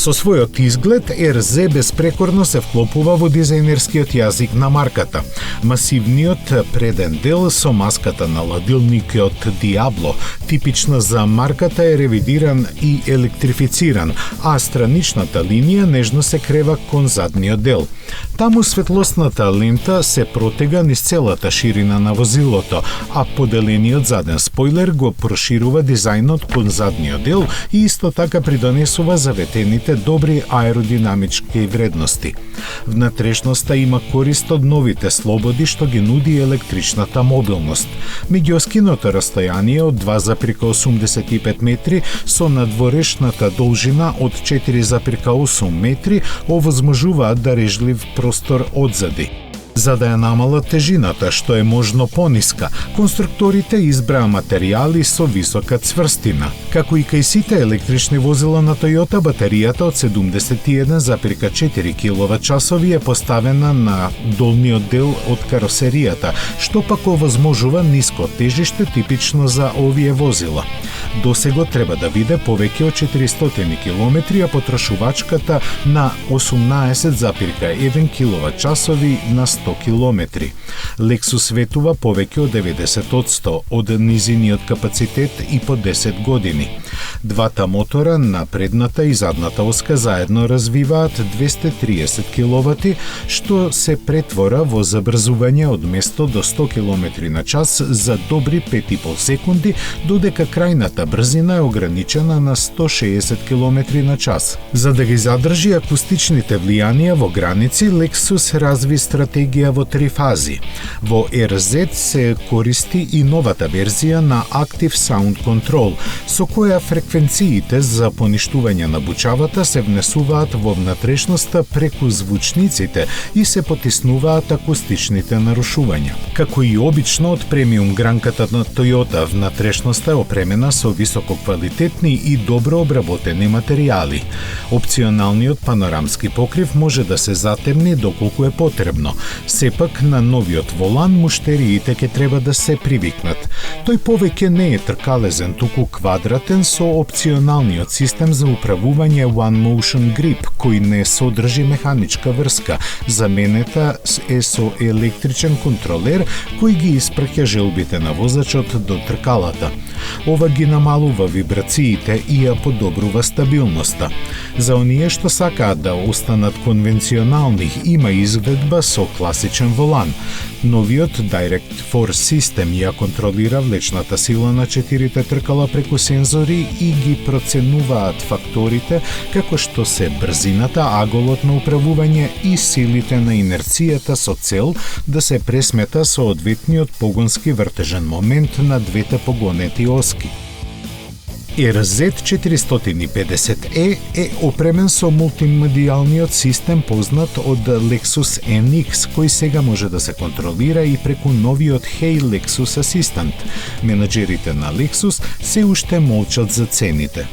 Со својот изглед, RZ безпрекорно се вклопува во дизајнерскиот јазик на марката. Масивниот преден дел со маската на ладилникот Diablo, типична за марката, е ревидиран и електрифициран, а страничната линија нежно се крева кон задниот дел. Таму светлосната лента се протега низ целата ширина на возилото, а поделениот заден спойлер го проширува дизајнот кон задниот дел и исто така придонесува заветените добри аеродинамички вредности. Внатрешноста има корист од новите слободи што ги нуди електричната мобилност. Меѓуоскиното растојание од 2,85 метри со надворешната должина од 4,8 метри овозможуваат дарежлив простор одзади. За да ја намалат тежината, што е можно пониска, конструкторите избраа материјали со висока цврстина. Како и кај сите електрични возила на Toyota, батеријата од 71,4 киловат-часови е поставена на долниот дел од каросеријата, што пак овозможува ниско тежиште типично за овие возила. Досего треба да биде повеќе од 400 километри, а потрошувачката на 18,1 киловат-часови на 100 километри. Lexus ветува повеќе од 90% од низиниот капацитет и по 10 години. Двата мотора на предната и задната оска заедно развиваат 230 киловати, што се претвора во забрзување од место до 100 км на час за добри 5,5 секунди, додека крајната брзина е ограничена на 160 км на час. За да ги задржи акустичните влијанија во граници, Lexus разви стратегија во 3 фази. Во RZ се користи и новата верзија на Active Sound Control, со која фреквенциите за поништување на бучавата се внесуваат во внатрешноста преку звучниците и се потиснуваат акустичните нарушувања. Како и обично од премиум гранката на Toyota, внатрешноста е опремена со висококвалитетни и добро обработени материјали. Опционалниот панорамски покрив може да се затемни доколку е потребно. Сепак на новиот волан муштериите ќе треба да се привикнат. Тој повеќе не е тркалезен, туку квадратен со опционалниот систем за управување One Motion Grip, кој не содржи механичка врска. Заменета е со електричен контролер кој ги испраќа желбите на возачот до тркалата. Ова ги намалува вибрациите и ја подобрува стабилноста. За оние што сакаат да останат конвенционални, има изведба со класичен волан. Новиот Direct Force систем ја контролира влечната сила на 4 тркала преку сензори и ги проценуваат факторите како што се брзината, аголот на управување и силите на инерцијата со цел да се пресмета соодветниот погонски вртежен момент на двете погонети оски. RZ450E е опремен со мултимедијалниот систем познат од Lexus NX, кој сега може да се контролира и преку новиот Hey Lexus Assistant. Менаџерите на Lexus се уште молчат за цените.